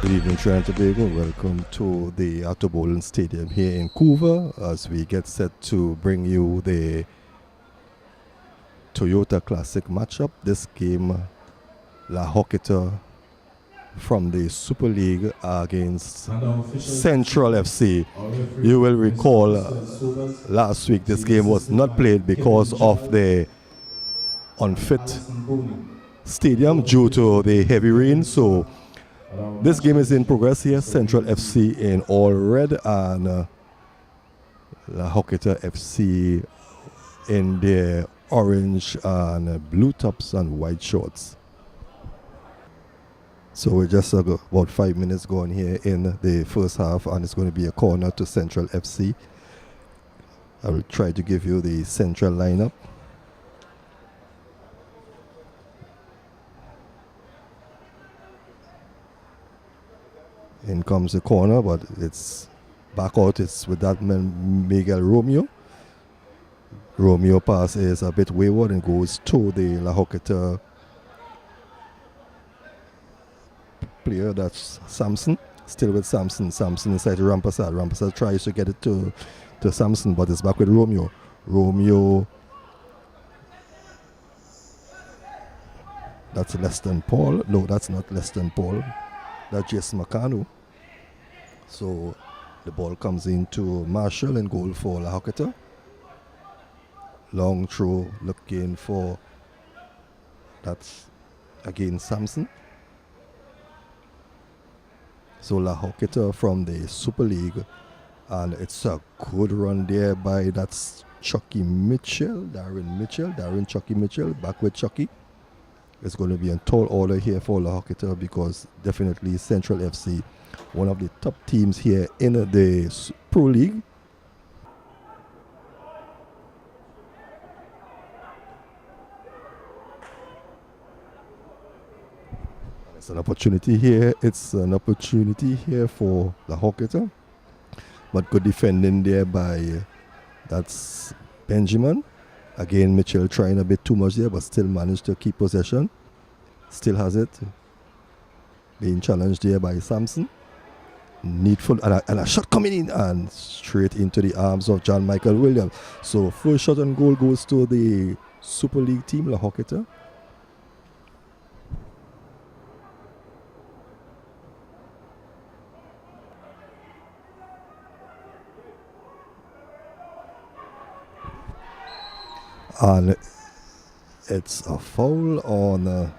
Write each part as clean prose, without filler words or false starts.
Good evening, Trinidad and Tobago. Welcome to the Autobolan Stadium here in Couva as we get set to bring you the Toyota Classic matchup. This game, La Horquetta from the Super League against Central FC. You will recall last week this game was not played because of the unfit stadium due to the heavy rain. So this game is in progress here. Central FC in all red and La Horquetta FC in their orange and blue tops and white shorts. So we're just about 5 minutes gone here in the first half, and it's going to be a corner to Central FC. I will try to give you the central lineup. In comes the corner, but it's back out. It's with that man Miguel Romeo. Romeo pass is a bit wayward and goes to the La Horquetta player. That's Samson. Still with Samson. Samson inside to Rampasad. Rampasad tries to get it to Samson, but it's back with Romeo. Romeo. That's less than Paul. No, that's not less than Paul. That's Jason Makano. So the ball comes into Marshall and goal for La Horquetta. Long throw looking for, that's again Samson. So La Horquetta from the Super League, and it's a good run there by that's Chucky Mitchell, Darren Chucky Mitchell, back with Chucky. It's going to be a tall order here for La Horquetta because definitely Central FC, one of the top teams here in the Pro League. It's an opportunity here. It's an opportunity here for La Horquetta. But good defending there by that's Benjamin. Again, Mitchell trying a bit too much there, but still managed to keep possession. Still has it. Being challenged there by Samson. Needful, and a shot coming in and straight into the arms of John Michael Williams. So first shot on goal goes to the Super League team, La Horquetta. And it's a foul on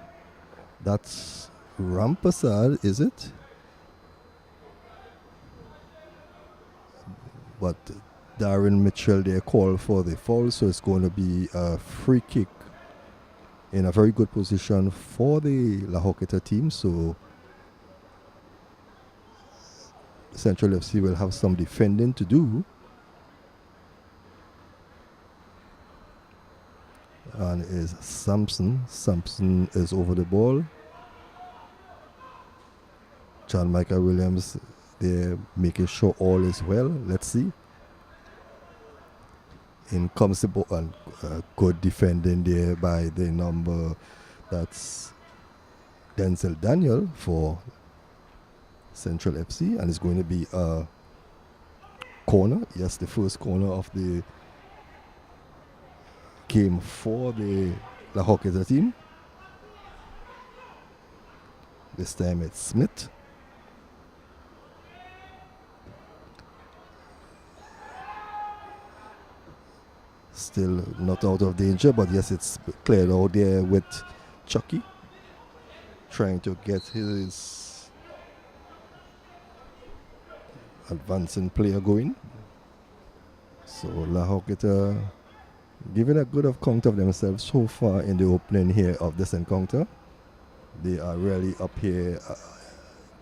that's Rampasad, is it? But Darren Mitchell there called for the foul, so it's going to be a free kick in a very good position for the La Horquetta team. So Central FC will have some defending to do. And is Samson. Samson is over the ball. John Michael Williams, they're making sure all is well. Let's see. In comes the ball, and good defending there by the number, that's Denzel Daniel for Central FC, and it's going to be a corner. Yes, the first corner of the game for the La Horquetta team. This time it's Smith. Still not out of danger, but yes, it's cleared out there with Chucky trying to get his advancing player going. So La Horquetta giving a good account of themselves so far in the opening here of this encounter. They are really up here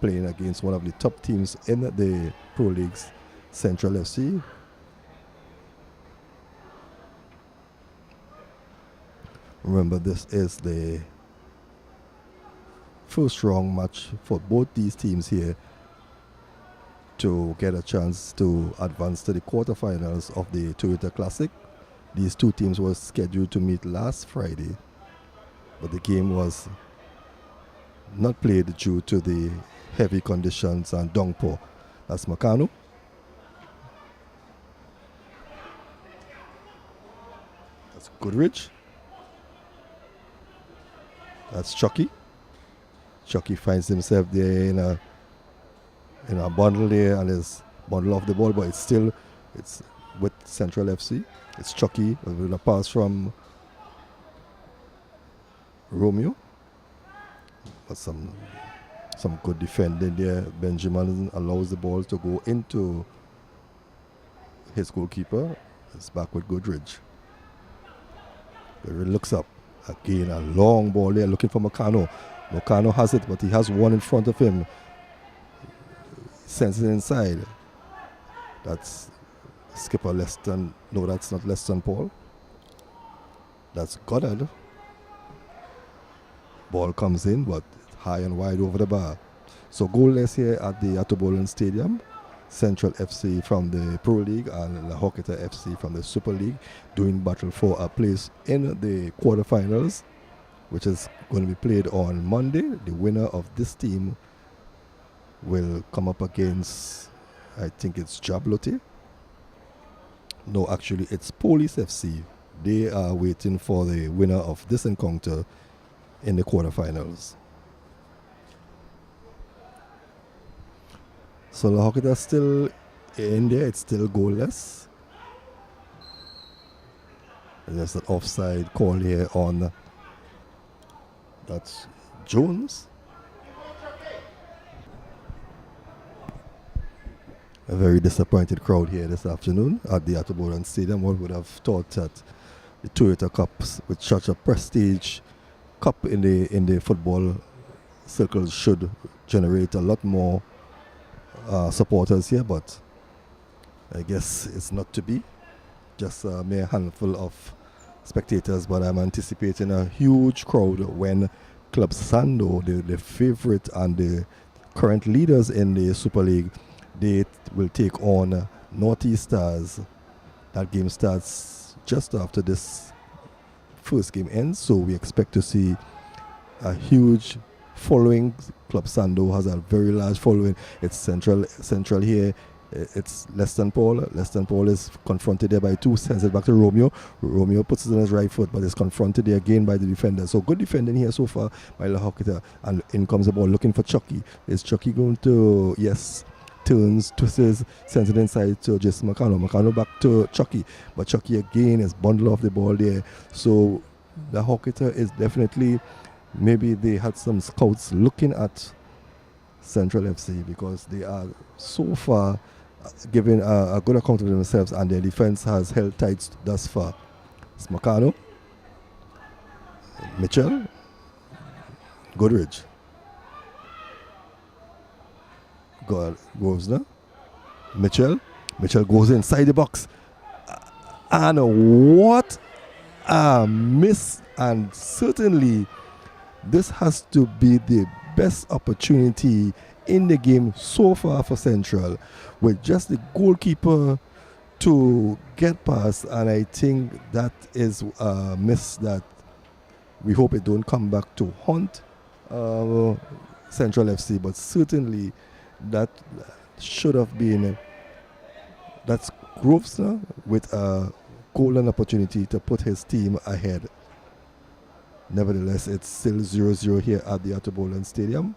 playing against one of the top teams in the Pro Leagues, Central FC. Remember, this is the first round match for both these teams here to get a chance to advance to the quarterfinals of the Toyota Classic. These two teams were scheduled to meet last Friday, but the game was not played due to the heavy conditions and downpour. That's Makano. That's Goodrich. That's Chucky. Chucky finds himself there in a bundle there and is bundle off the ball, but it's with Central FC. It's Chucky with a pass from Romeo. But some good defending there. Benjamin allows the ball to go into his goalkeeper. It's back with Goodrich. Goodrich looks up. Again, a long ball there looking for Makano. Makano has it, but he has one in front of him. Sends it inside. That's skipper Leston. No, that's not Leston Paul. That's Goddard. Ball comes in, but high and wide over the bar. So goalless here at the Atobolan Stadium. Central FC from the Pro League and La Horquetta FC from the Super League doing battle for a place in the quarterfinals, which is going to be played on Monday. The winner of this team will come up against, I think it's Jablote. No, actually it's Police FC. They are waiting for the winner of this encounter in the quarterfinals. So La Horquetta still in there, it's still goalless. And there's an offside call here on, that's Jones. A very disappointed crowd here this afternoon at the Atoboran Stadium. One would have thought that the Toyota Cups with such a prestige cup in the football circles should generate a lot more supporters here, but I guess it's not to be. Just a mere handful of spectators, but I'm anticipating a huge crowd when Club Sando, the favorite and the current leaders in the Super League, they will take on Northeast Stars. That game starts just after this first game ends, so we expect to see a huge following. Club Sando has a very large following. It's central here. It's Leston Paul. Leston Paul is confronted there by two, sends it back to Romeo. Romeo puts it on his right foot, but is confronted there again by the defender. So good defending here so far by La Horquetta. And in comes the ball looking for Chucky. Is Chucky going to, yes, turns, twists, sends it inside to Jason Makano. Makano back to Chucky. But Chucky again is bundled off the ball there. So La Horquetta is definitely, maybe they had some scouts looking at Central FC because they are so far giving a good account of themselves, and their defense has held tight thus far. It's Makano, Mitchell, Goodrich, Grosvenor, Mitchell goes inside the box, and what a miss. And certainly this has to be the best opportunity in the game so far for Central, with just the goalkeeper to get past, and I think that is a miss that we hope it don't come back to haunt Central FC, but certainly that should have been, that's Grosvenor with a golden opportunity to put his team ahead. Nevertheless, it's still 0-0 here at the Atobolan Stadium.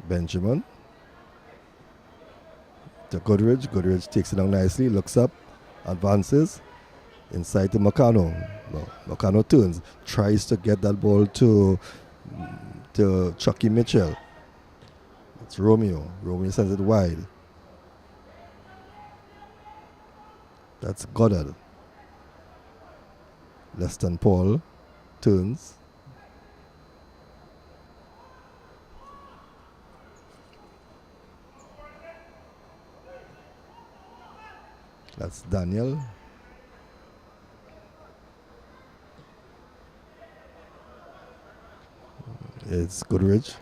Benjamin to Goodrich. Goodrich takes it down nicely, looks up, advances inside to Makano. No, Makano turns, tries to get that ball to Chucky Mitchell. It's Romeo. Romeo sends it wide. That's Goddard. Leston Paul turns. That's Daniel. It's Goodrich.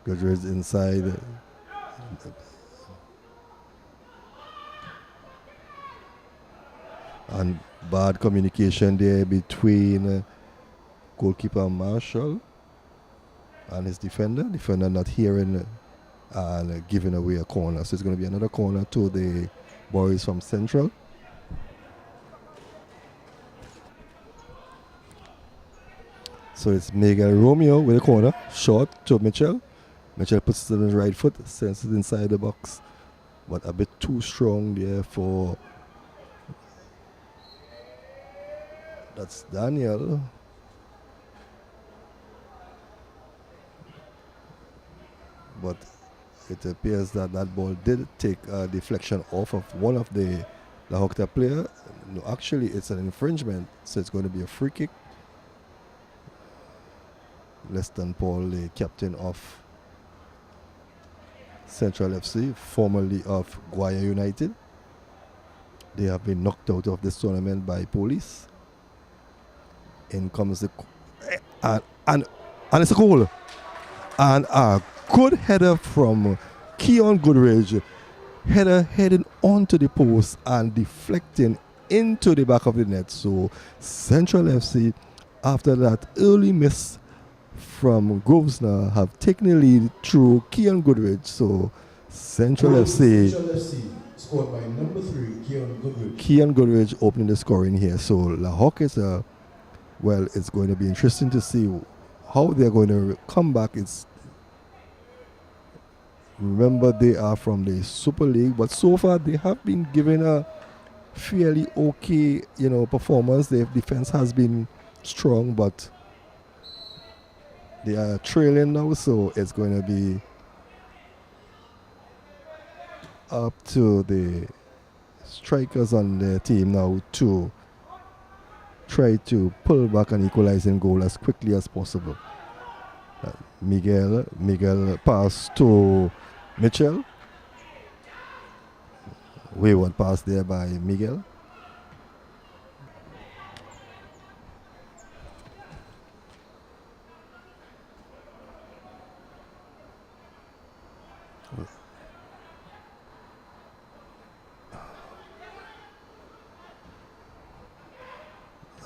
Goodrich inside. And bad communication there between goalkeeper Marshall and his defender. Defender not hearing and giving away a corner. So it's going to be another corner to the boys from Central. So it's Miguel Romeo with a corner. Short to Mitchell. Mitchell puts it on his right foot, sends it inside the box. But a bit too strong there for... That's Daniel. But it appears that that ball did take a deflection off of one of the Horquetta player. No, actually, it's an infringement, so it's going to be a free kick. Leston Paul, the captain of Central FC, formerly of Guaya United. They have been knocked out of this tournament by police. In comes the... And it's a goal. And a good header from Keon Goodridge. Header heading onto the post and deflecting into the back of the net. So Central FC, after that early miss from Grosvenor, have taken the lead through Keon Goodridge. So Central FC scored by number 3, Keon Goodridge. Keon Goodridge opening the scoring here. So La Horquetta, well, it's going to be interesting to see how they're going to come back. Remember, they are from the Super League, but so far they have been given a fairly okay, performance. Their defense has been strong, but they are trailing now, so it's going to be up to the strikers on their team now to try to pull back an equalizing goal as quickly as possible. Miguel pass to Mitchell. Wayward pass there by Miguel.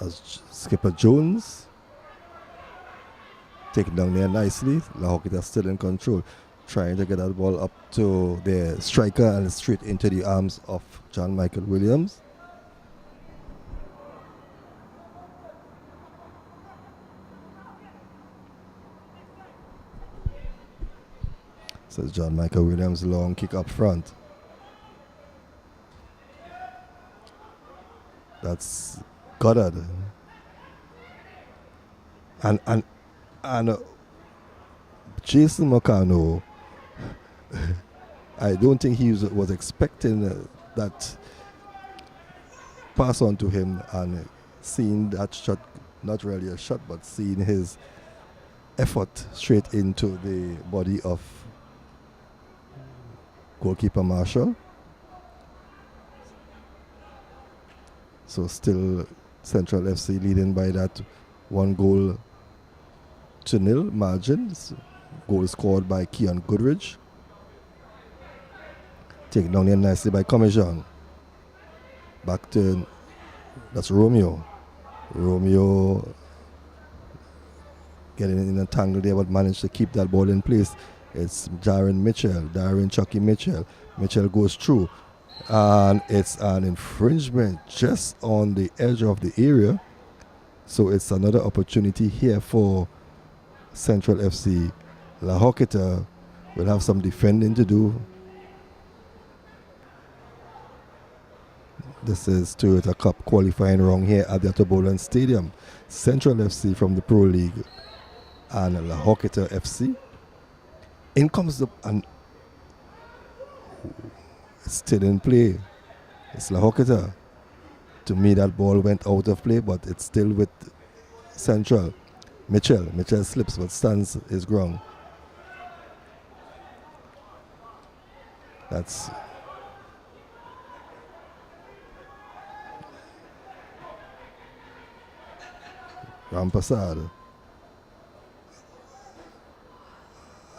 As skipper Jones taken down there nicely. La Horquetta still in control, trying to get that ball up to the striker and straight into the arms of John Michael Williams. So it's John Michael Williams, long kick up front. That's Goddard. And Jason Mocano, I don't think he was expecting that pass on to him, and seeing that shot, not really a shot, but seeing his effort straight into the body of goalkeeper Marshall. So still Central FC leading by that 1-0 margins. Goal scored by Keon Goodridge. Taken down here nicely by Commission. Back to, that's Romeo. Romeo getting in a tangle there, but managed to keep that ball in place. It's Darren Chucky Mitchell. Mitchell goes through, and it's an infringement just on the edge of the area. So it's another opportunity here for Central FC. La Horquetta will have some defending to do. This is Toyota Cup qualifying round here at the Autobolan Stadium. Central FC from the Pro League and La Horquetta FC. In comes the, and it's still in play. It's La Horquetta. To me, that ball went out of play, but it's still with Central. Mitchell slips but stands his ground. That's Rampassad.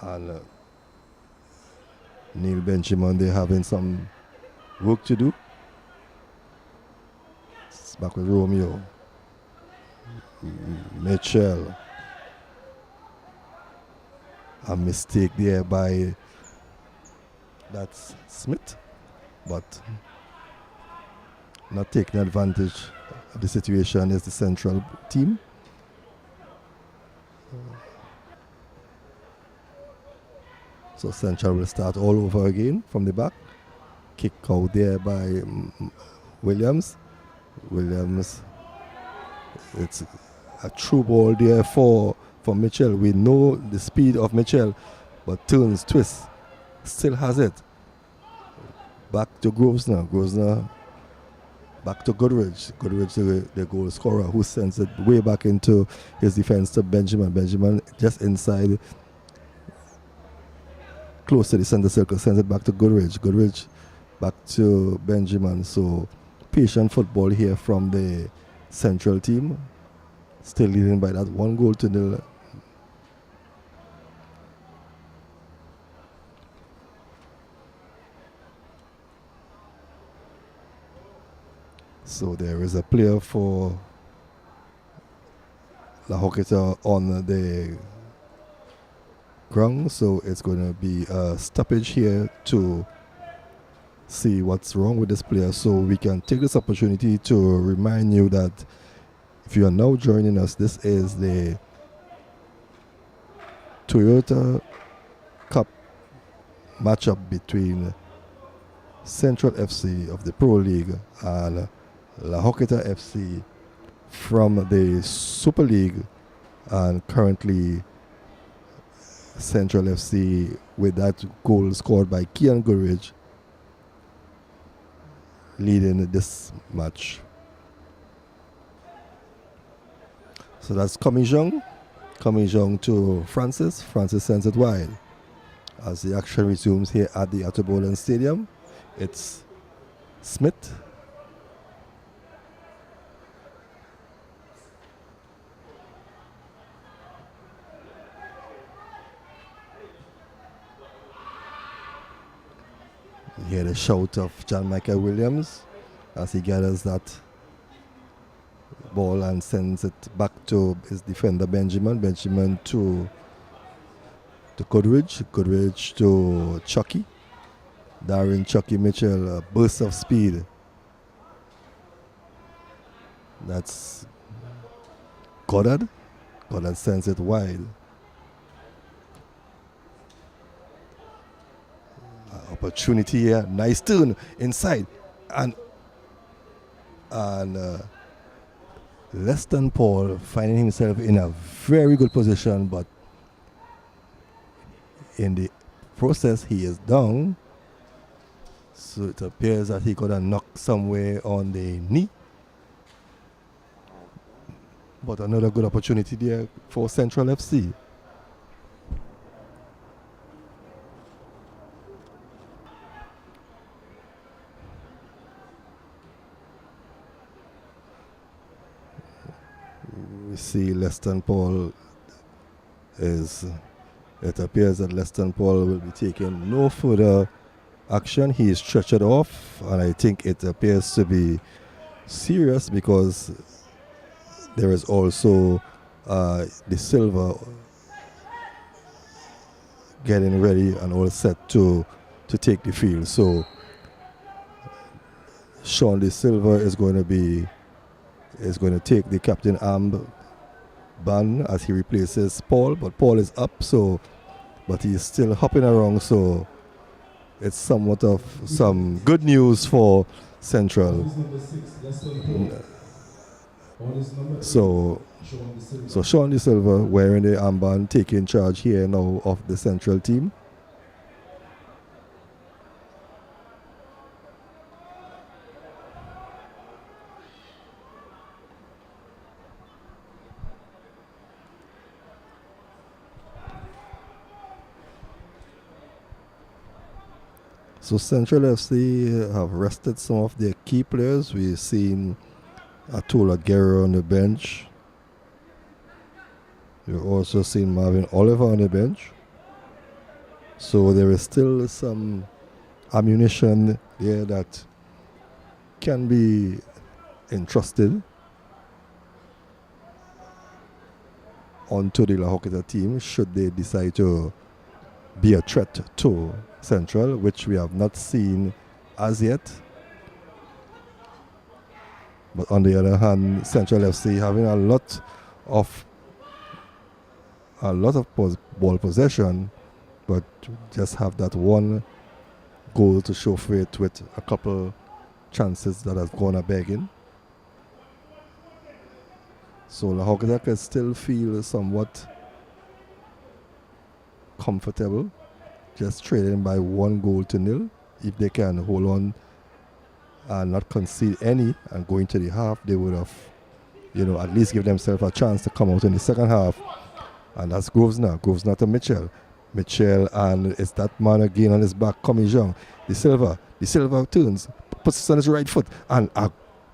And Neil Benjamin, they're having some work to do. It's back with Romeo. Mitchell. A mistake there by that's Smith, but not taking advantage of the situation is the central team. So Central will start all over again from the back. Kick out there by Williams. Williams, it's a true ball there for Mitchell. We know the speed of Mitchell, but turns, twists, still has it. Back to Grosvenor. Grosvenor back to Goodrich. Goodrich, the goal scorer, who sends it way back into his defense to Benjamin. Benjamin just inside, close to the center circle, sends it back to Goodrich. Goodrich back to Benjamin. So patient football here from the Central team. Still leading by that 1-0. So there is a player for La Horquetta on the ground. So it's going to be a stoppage here to see what's wrong with this player. So we can take this opportunity to remind you that if you are now joining us, this is the Toyota Cup matchup between Central FC of the Pro League and La Horquetta FC from the Super League, and currently Central FC with that goal scored by Kian Goodrich leading this match. So that's Coming Jong to Francis. Francis sends it wide. As the action resumes here at the Attobolan Stadium, it's Smith. You hear the shout of John Michael Williams as he gathers that ball and sends it back to his defender Benjamin. Benjamin to Goodrich. Goodrich to Chucky. Darren Chucky Mitchell, a burst of speed. That's Goddard. Goddard sends it wide. Opportunity here. Nice turn inside. And Leston Paul finding himself in a very good position, but in the process he is down. So it appears that he could have knocked somewhere on the knee. But another good opportunity there for Central FC. We see Leston Paul it appears that Leston Paul will be taking no further action. He is stretchered off, and I think it appears to be serious because there is also the Silver getting ready and all set to take the field. So Sean De Silva is going to take the captain arm band as he replaces Paul, but Paul is up, but he's still hopping around, so it's somewhat of some good news for Central. So Sean De Silva wearing the armband, taking charge here now of the Central team. So Central FC have rested some of their key players. We've seen Atola Guerrero on the bench. We've also seen Marvin Oliver on the bench. So there is still some ammunition there that can be entrusted onto the La Horquetta team should they decide to be a threat to Central, which we have not seen as yet. But on the other hand, Central FC having a lot of ball possession, but just have that one goal to show for it with a couple chances that have gone a begging. So La Horquetta can still feel somewhat comfortable, just trailing by 1-0 if they can hold on and not concede any and go into the half. They would have, at least give themselves a chance to come out in the second half. And that's Grosvenor to Mitchell, and it's that man again on his back, coming young. The Silva turns, puts it on his right foot, and a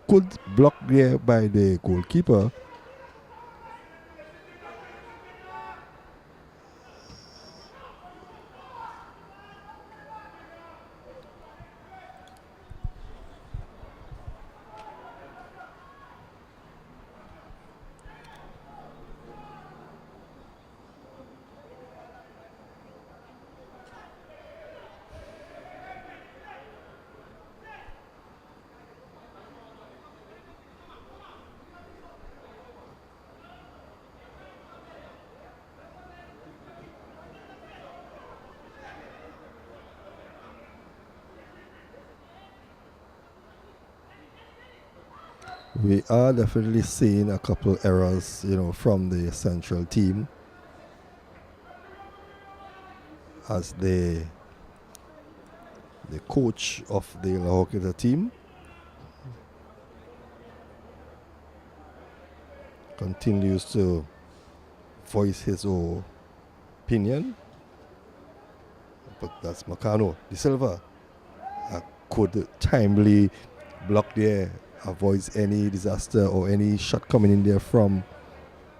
good block there by the goalkeeper. We are definitely seeing a couple errors, from the Central team as the coach of the La Horquetta team continues to voice his opinion. But that's Macano. De Silva could timely block there, avoids any disaster or any shot coming in there from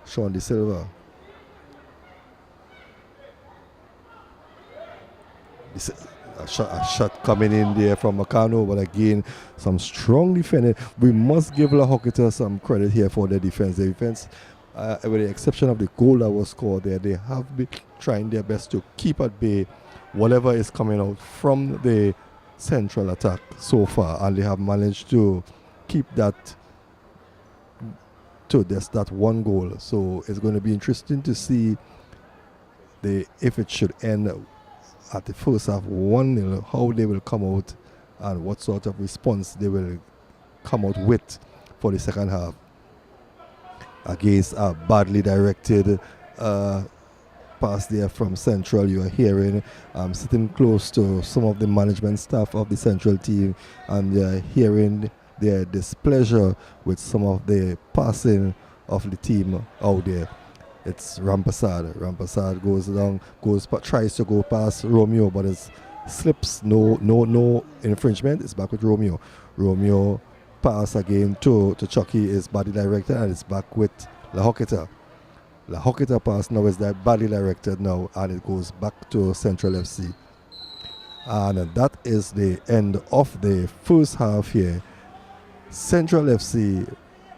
Sean De Silva. A shot coming in there from Macano, but again, some strong defending. We must give La Horquetta some credit here for their defense. The defense, with the exception of the goal that was scored there, they have been trying their best to keep at bay whatever is coming out from the Central attack so far, and they have managed to keep that to just that one goal. So it's going to be interesting to see if it should end at the first half 1-0, how they will come out and what sort of response they will come out with for the second half against a badly directed pass there from Central. You are hearing, sitting close to some of the management staff of the Central team, and you are hearing their displeasure with some of the passing of the team out there. It's Rampasad. Rampasad goes along, tries to go past Romeo, but it slips. No infringement. It's back with Romeo. Romeo pass again to Chucky, is badly directed, and it's back with La Horquetta. La Horquetta pass now is badly directed now, and it goes back to Central FC. And that is the end of the first half here. Central FC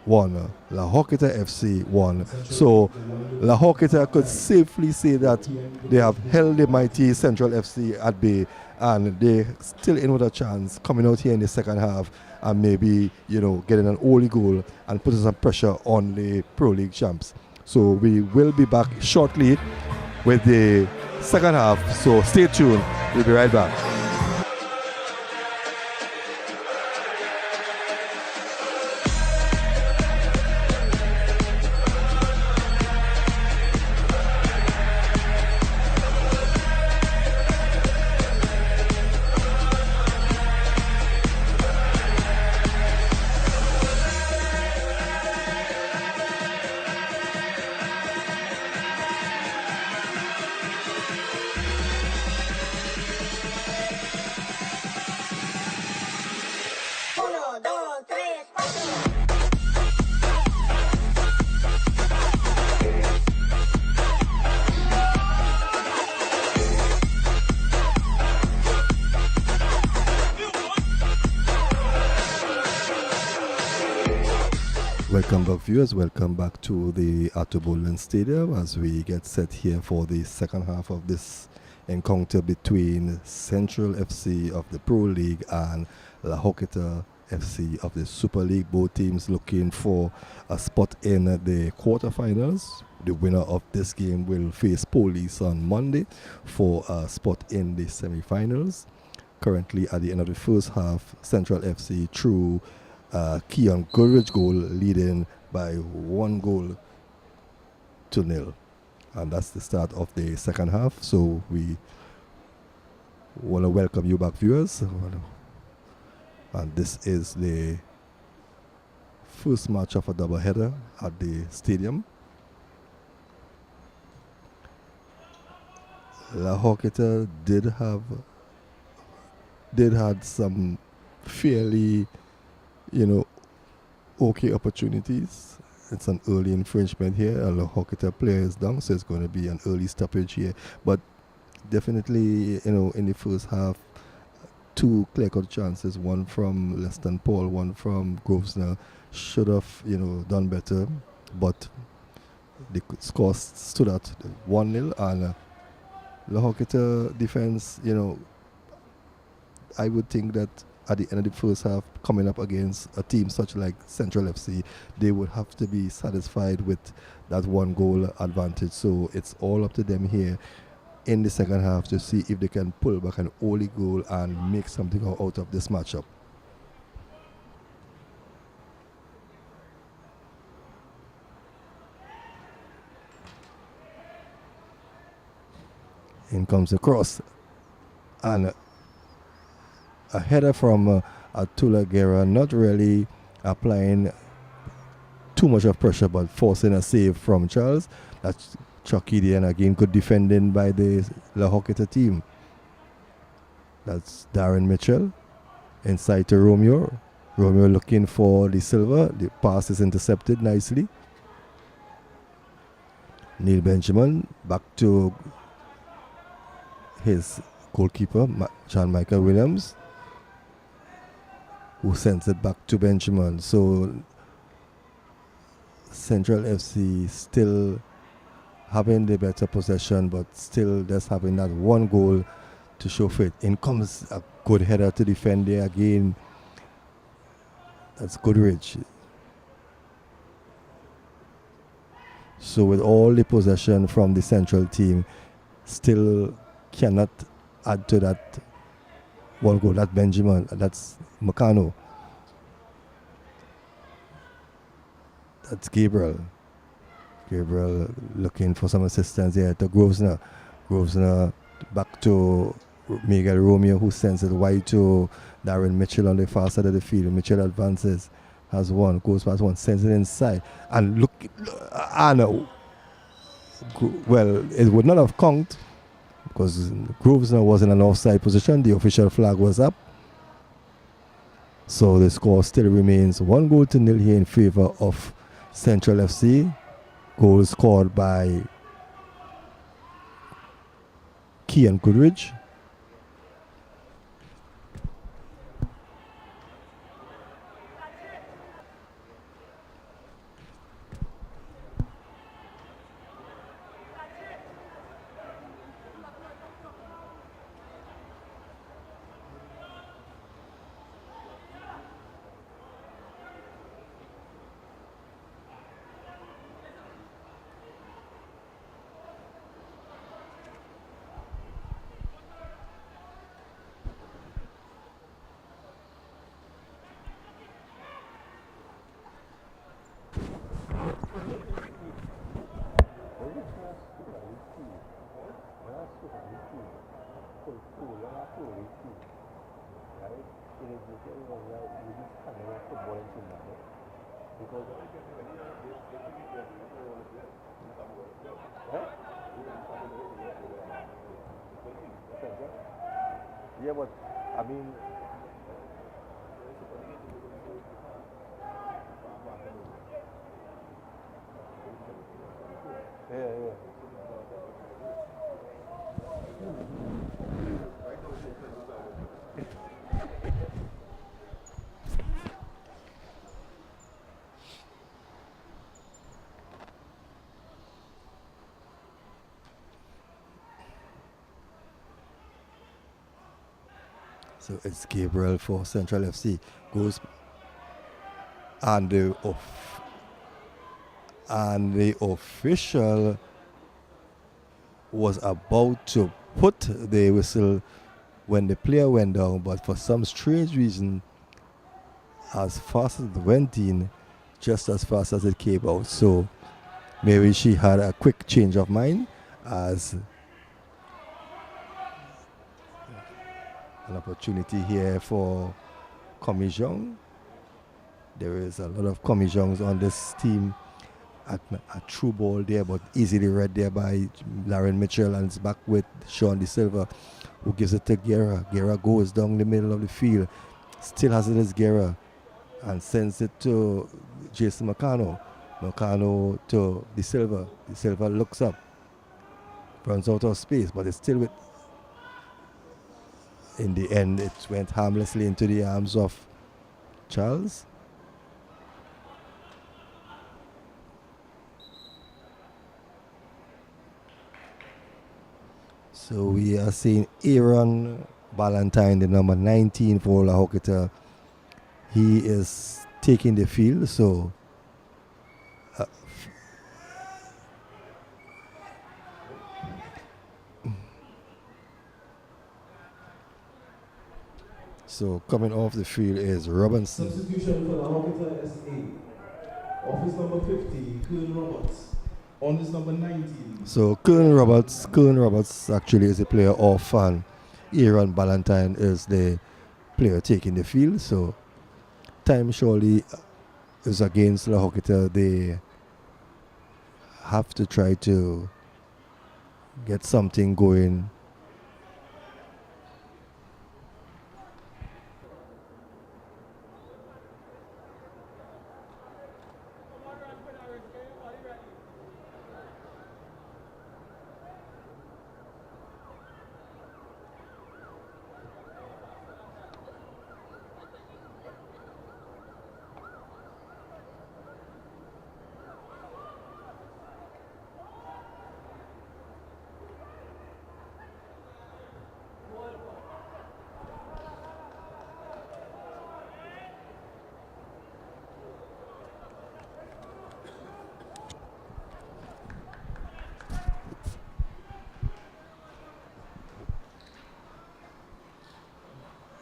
1, La Horquetta FC 1. So La Horquetta could safely say that they have held the mighty Central FC at bay, and they still in with a chance coming out here in the second half and maybe getting an early goal and putting some pressure on the Pro League champs. So we will be back shortly with the second half, so stay tuned. We'll be right back. Welcome back, viewers. Welcome back to the Arthur Boland Stadium as we get set here for the second half of this encounter between Central FC of the Pro League and La Horquetta FC of the Super League. Both teams looking for a spot in the quarterfinals. The winner of this game will face Police on Monday for a spot in the semi-finals. Currently, at the end of the first half, Central FC through Keon Goodrich goal leading by 1-0. And that's the start of the second half. So we want to welcome you back, viewers. And this is the first match of a doubleheader at the stadium. La Horquetta did had some fairly, okay opportunities. It's an early infringement here. La Horquetta player is down, so it's going to be an early stoppage here. But definitely, in the first half, 2 clear-cut chances, one from Leston Paul, one from Grosvenor, should have, done better. But the score stood at 1-0, and La Horquetta defense, I would think that at the end of the first half, coming up against a team such like Central FC, they would have to be satisfied with that 1-goal advantage. So it's all up to them here in the second half to see if they can pull back an early goal and make something out of this matchup. In comes the cross, and a header from Atula Guerra, not really applying too much of pressure, but forcing a save from Charles. That's Chucky, and again good defending by the La Horquetta team. That's Darren Mitchell inside to Romeo. Romeo looking for the silver. The pass is intercepted nicely. Neil Benjamin back to his goalkeeper, John Michael Williams, who sends it back to Benjamin. So Central FC still having the better possession, but still just having that 1 goal to show for it. In comes a good header to defend there again. That's Goodrich. So with all the possession from the Central team, still cannot add to that 1 goal. That's Benjamin. That's Macano. That's Gabriel. Gabriel looking for some assistance here to Grosvenor. Grosvenor back to Miguel Romeo, who sends it wide to Darren Mitchell on the far side of the field. Mitchell advances, has one, goes past one, sends it inside. And look, well, it would not have counted because Grosvenor was in an offside position. The official flag was up. So the score still remains 1-0 here in favor of Central FC. Goal scored by Kean Goodrich. Yeah, but I mean, yeah. So it's Gabriel for Central FC. Goes and the official was about to put the whistle when the player went down, but for some strange reason, as fast as it went in, just as fast as it came out. So maybe she had a quick change of mind as an opportunity here for Commission. There is a lot of Commissions on this team. A true ball there, but easily read there by Lauren Mitchell, and it's back with Sean De Silva, who gives it to Guerra. Guerra goes down the middle of the field. Still has it as Guerra and sends it to Jason Macano. Macano to De Silva. De Silva looks up, runs out of space, but it's still with. In the end, it went harmlessly into the arms of Charles. So we are seeing Aaron Ballantyne, the number 19 for La Horquetta. He is taking the field, so coming off the field is Robinson. Substitution for La Horquetta SA. Office number 50, Kern Roberts. On this number 19. So Kern Roberts actually is a player off, and Aaron Ballantyne is the player taking the field. So time surely is against La Horquetta. They have to try to get something going.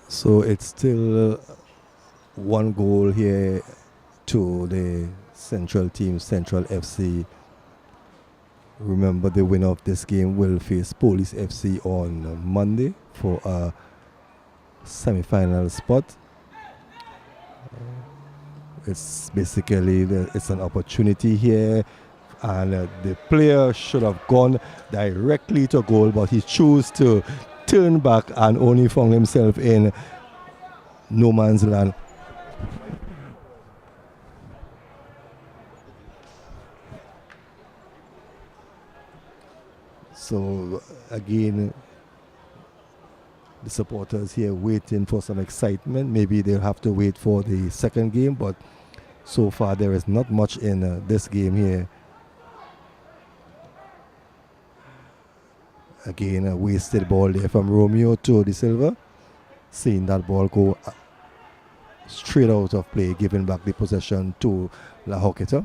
So it's still one goal here to the Central team, Central FC. Remember, the winner of this game will face Police FC on Monday for a semi-final spot. It's basically it's an opportunity here, and the player should have gone directly to goal, but he chose to turn back and only found himself in no man's land. So again, the supporters here waiting for some excitement. Maybe they'll have to wait for the second game, but so far there is not much in this game here. Again, a wasted ball there from Romeo to De Silva. Seeing that ball go straight out of play, giving back the possession to La Horquetta.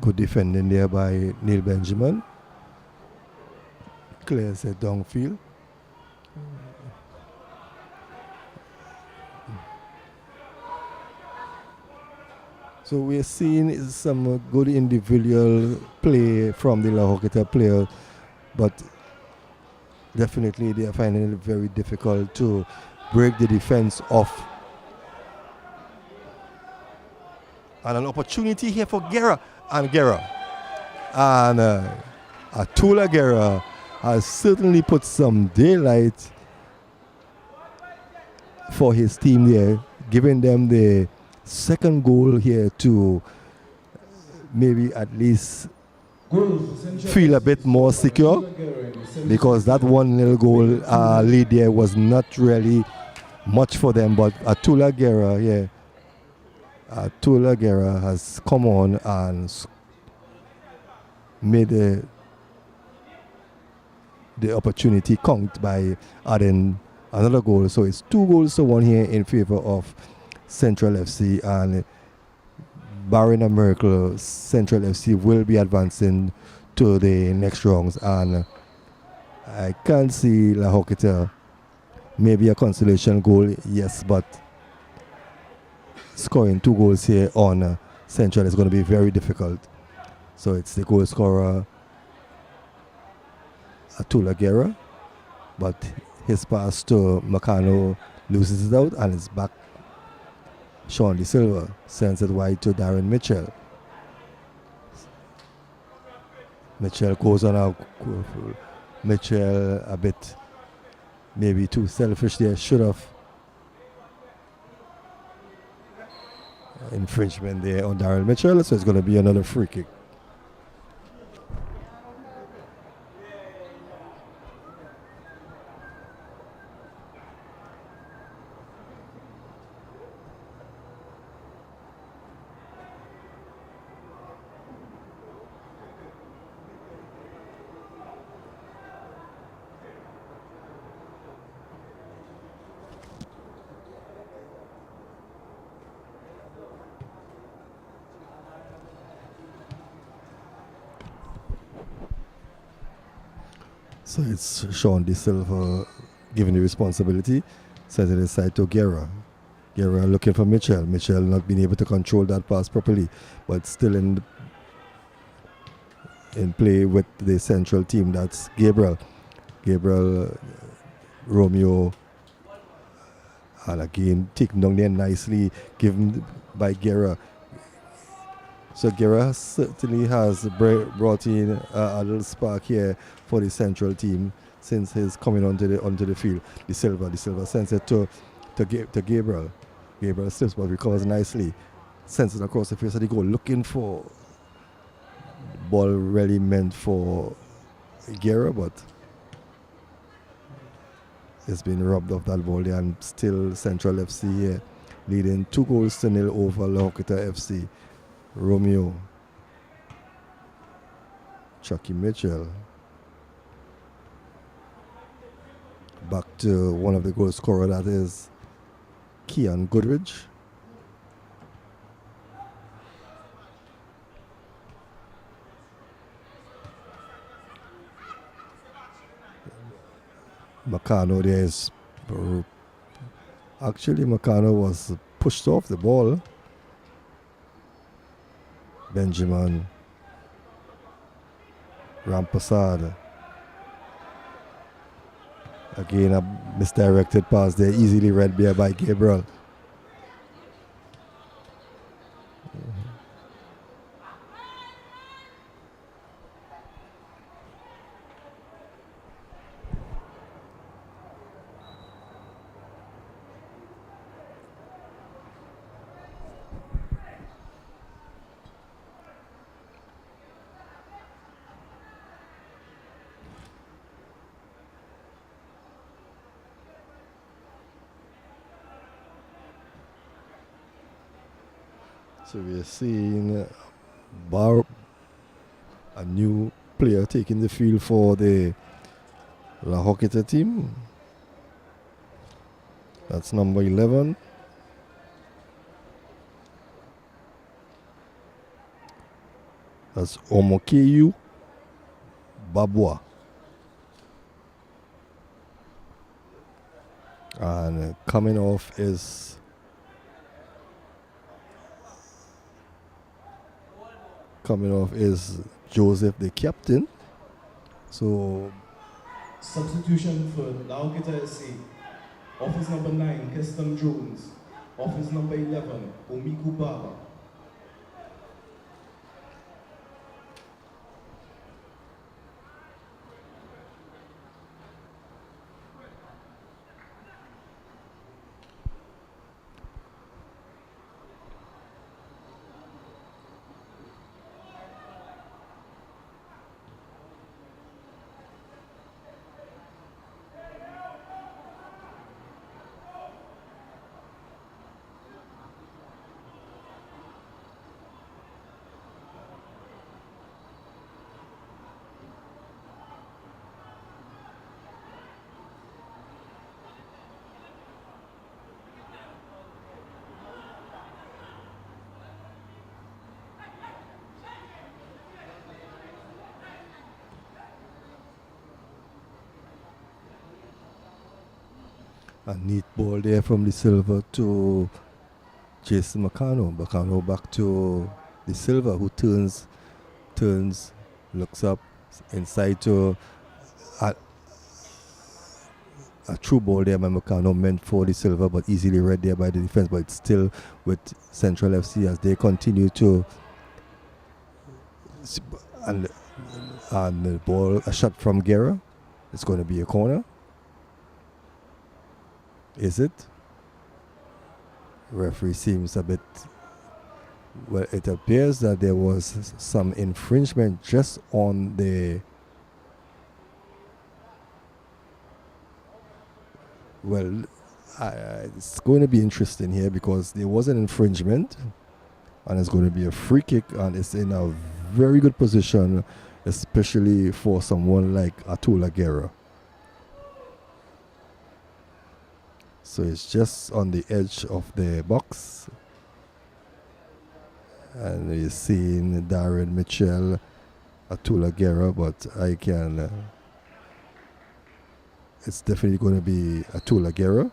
Good defending there by Neil Benjamin. Clears it downfield. So we're seeing some good individual play from the La Horquetta player, but definitely they are finding it very difficult to break the defense off. And an opportunity here for Guerra. And Atula Guerra has certainly put some daylight for his team there, giving them the second goal here to maybe at least feel a bit more secure, because that 1-0 goal lead there was not really much for them. But Atula Guerra has come on and made the opportunity count by adding another goal. So it's 2-1 here in favor of Central FC, and barring a miracle, Central FC will be advancing to the next rounds, and I can see La Horquetta maybe a consolation goal, yes, but scoring 2 goals here on Central is going to be very difficult. So it's the goal scorer Atula Guerra, but his pass to Macano loses it out, and it's back. Sean De Silva sends it wide to Darren Mitchell. Mitchell goes on out. Mitchell a bit maybe too selfish there. Should have infringement there on Darren Mitchell. So it's going to be another free kick. So it's Sean De Silva giving the responsibility, sends it aside to Guerra. Guerra looking for Mitchell. Mitchell not being able to control that pass properly, but still in play with the central team. That's Gabriel, Romeo, and again taken down there nicely, given by Guerra. So Guerra certainly has brought in a little spark here for the central team since his coming onto the field. De Silva sends it to Gabriel. Gabriel slips but recovers nicely. Sends it across the face of the goal, looking for ball really meant for Guerra, but it's been robbed of that ball there, and still Central FC here leading 2-0 over La Horquetta FC. Romeo, Chucky Mitchell, back to one of the goal scorers, that is Kean Goodridge. Macano there is actually Macano was pushed off the ball. Benjamin Rampasad. Again, a misdirected pass there, easily read there by Gabriel. So we are seeing a new player taking the field for the La Horquetta team. That's number 11. That's Omokeyu Babwa. And coming off is Joseph, the captain. So substitution for La Horquetta SC. Office number 9, Keston Jones. Office number 11, Omiku Baba. A neat ball there from the Silva to Jason McConnell. McConnell back to the Silva, who turns, looks up inside to a true ball there by McConnell, meant for the Silva, but easily read there by the defense. But it's still with Central FC as they continue to. And the ball, a shot from Guerra. It's going to be a corner. Is it? Referee seems a bit. Well, it appears that there was some infringement just on the. Well, it's going to be interesting here because there was an infringement and it's going to be a free kick, and it's in a very good position, especially for someone like Atula Guerra. So it's just on the edge of the box. And you're seeing Darren Mitchell, Atula Guerra, but I can. It's definitely going to be Atula Guerra.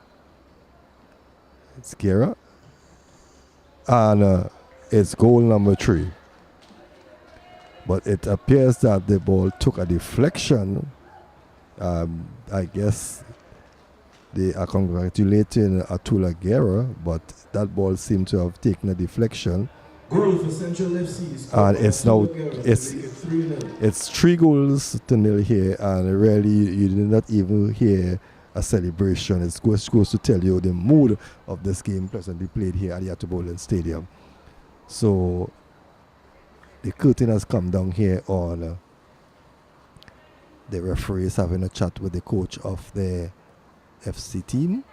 It's Guerra. And it's goal number 3. But it appears that the ball took a deflection. I guess they are congratulating Atula Guerra, but that ball seemed to have taken a deflection. Goal for Central FC. And it's now it's 3-0 here, and really you did not even hear a celebration. It goes to tell you the mood of this game presently played here at the Atubolan Stadium. So the curtain has come down here on the referee is having a chat with the coach of the FC team,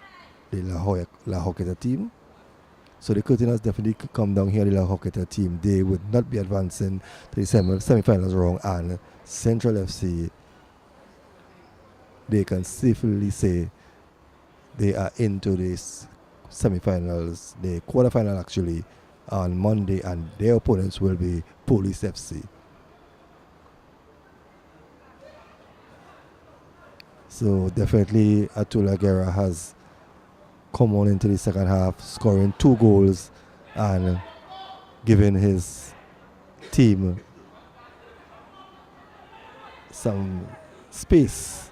the La Horquetta team. So the curtain has definitely come down here, the La Horquetta team. They would not be advancing to the semi-finals round, and Central FC, they can safely say they are into this semi-finals, the quarter-final actually, on Monday, and their opponents will be Police FC. So definitely Atula Guerra has come on into the second half, scoring 2 goals and giving his team some space.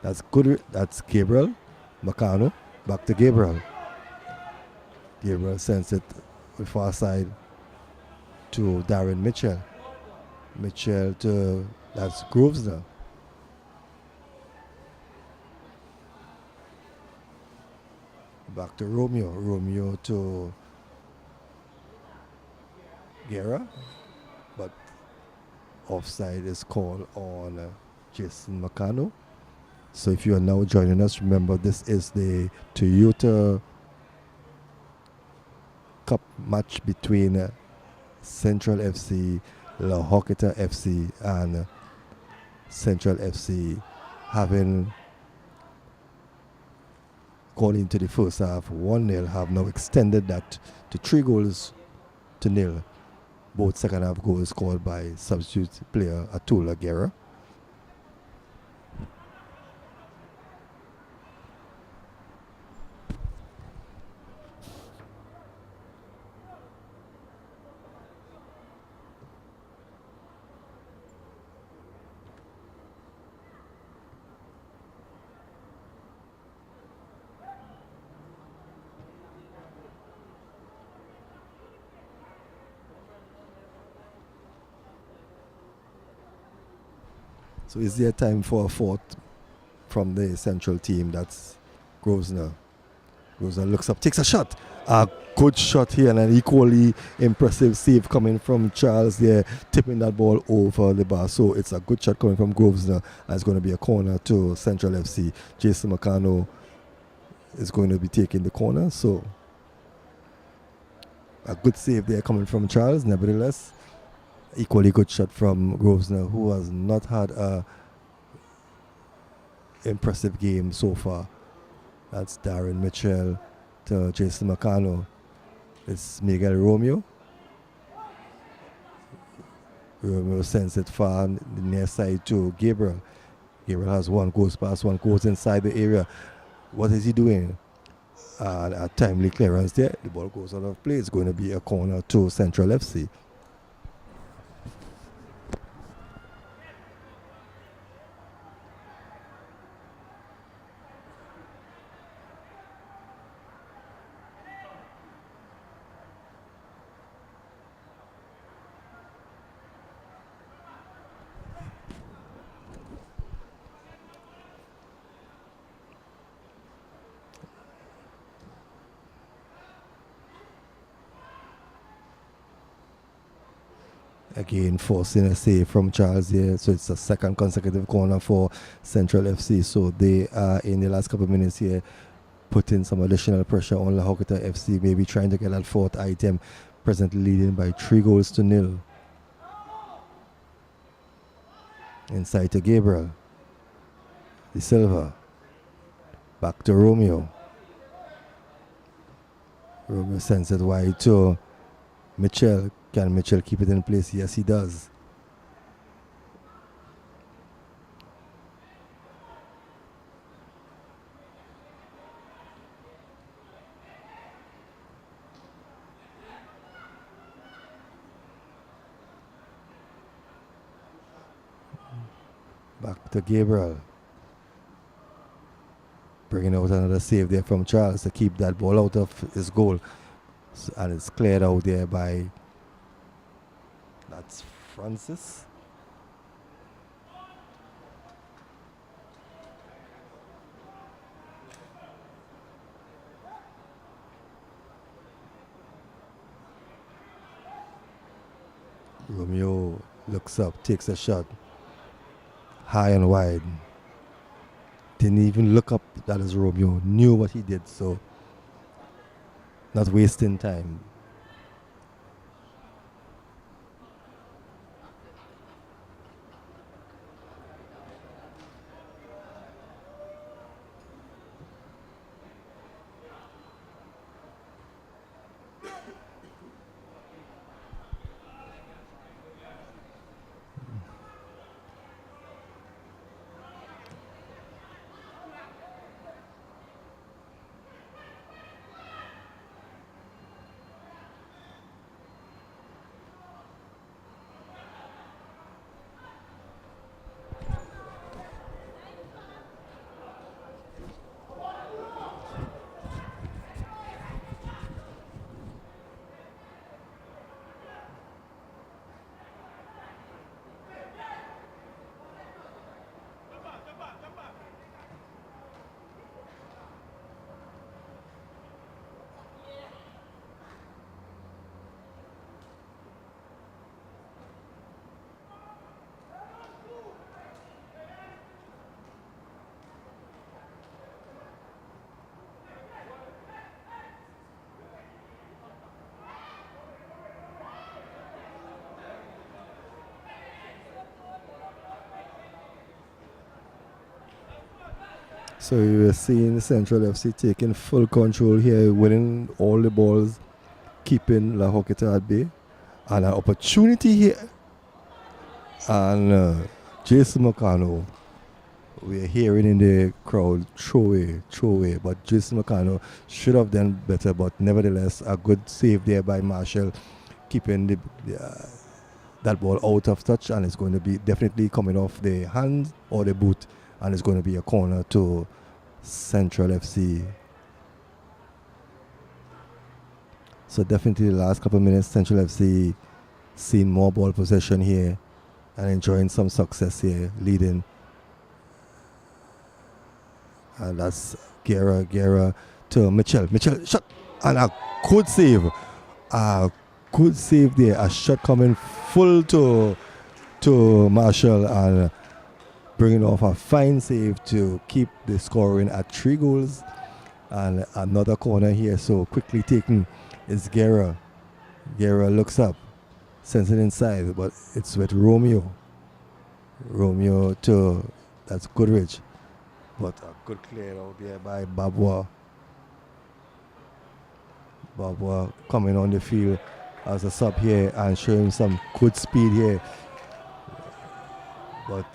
That's good. That's Gabriel Macano. Back to Gabriel. Gabriel sends it with far side to Darren Mitchell. Mitchell to, that's Groves now. Back to Romeo. Romeo to Guerra. But offside is called on Jason Macano. So if you are now joining us, remember this is the Toyota Cup match between Central FC, La Horquetta FC, and Central FC having gone into the first half 1-0, have now extended that to 3-0. Both second half goals scored by substitute player Atula Guerra. So is there time for a fourth from the central team? That's Grosvenor. Grosvenor looks up, takes a shot. A good shot here, and an equally impressive save coming from Charles there, tipping that ball over the bar. So it's a good shot coming from Grosvenor, and it's going to be a corner to Central FC. Jason Macano is going to be taking the corner. So a good save there coming from Charles, nevertheless. Equally good shot from Grosvenor, who has not had a impressive game so far. That's Darren Mitchell to Jason Macano. It's Miguel Romeo. Romeo sends it far near side to Gabriel. Gabriel has one, goes past one, goes inside the area. What is he doing? A timely clearance there. The ball goes out of play. It's going to be a corner to Central FC. Again, forcing a save from Charles here. So it's a second consecutive corner for Central FC. So they are in the last couple of minutes here putting some additional pressure on Horquetta FC, maybe trying to get that fourth item, presently leading by 3-0. Inside to Gabriel. De Silva. Back to Romeo. Romeo sends it wide to Mitchell. Can Mitchell keep it in place? Yes, he does. Back to Gabriel. Bringing out another save there from Charles to keep that ball out of his goal. And it's cleared out there by... That's Francis. Romeo looks up, takes a shot. High and wide. Didn't even look up. That is Romeo. Knew what he did, so not wasting time. So you were seeing Central FC taking full control here, winning all the balls, keeping La Horquetta at bay. And an opportunity here. And Jason Meccano, we're hearing in the crowd, throw away. But Jason Meccano should have done better, but nevertheless, a good save there by Marshall, keeping that ball out of touch, and it's going to be definitely coming off the hand or the boot, and it's going to be a corner to Central FC. So definitely the last couple of minutes, Central FC seeing more ball possession here and enjoying some success here, leading. And that's Guerra to Mitchell. Mitchell shot, and a good save. A good save there. A shot coming full to Marshall and bringing off a fine save to keep the scoring at 3 goals. And another corner here, so quickly taken is Guerra. Guerra looks up, sends it inside, but it's with Romeo. Romeo to, that's Goodrich. But a good clear out there by Babwa. Babwa coming on the field as a sub here and showing some good speed here. But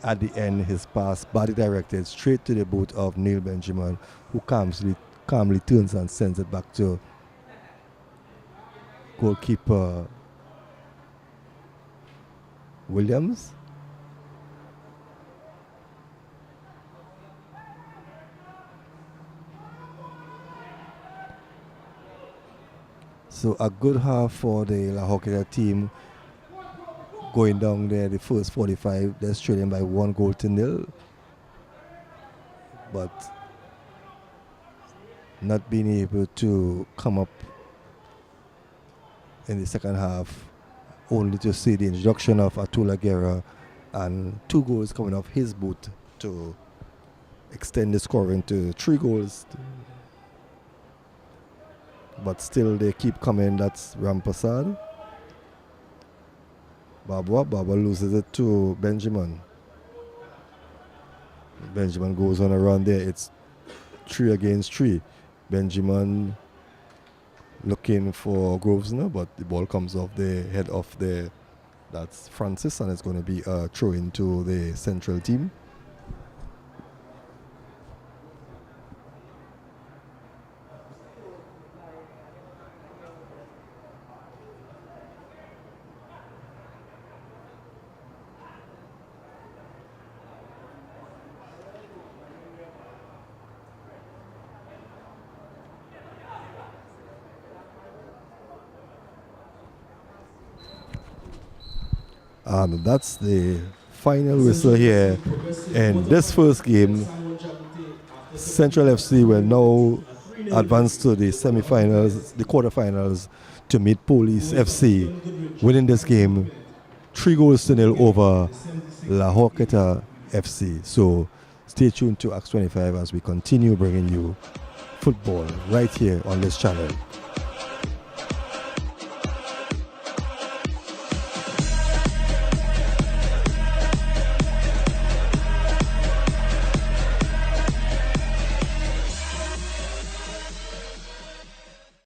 At the end, his pass body directed straight to the boot of Neil Benjamin, who calmly turns and sends it back to goalkeeper Williams. So a good half for the La Horquetta team. Going down there, the first 45, they're trailing by 1-0, but not being able to come up in the second half, only to see the introduction of Atula Guerra and 2 goals coming off his boot to extend the scoring to 3 goals. But still they keep coming. That's Rampasad. Baba loses it to Benjamin. Benjamin goes on a run there. It's 3 against 3. Benjamin looking for Grosvenor, but the ball comes off the head of that's Francis, and it's going to be a throw into the central team. And that's the final whistle here in this first game. Central FC will now advance to the semi-finals, the quarter-finals, to meet Police FC, winning this game 3-0 over La Horquetta FC. So stay tuned to Axe 25 as we continue bringing you football right here on this channel.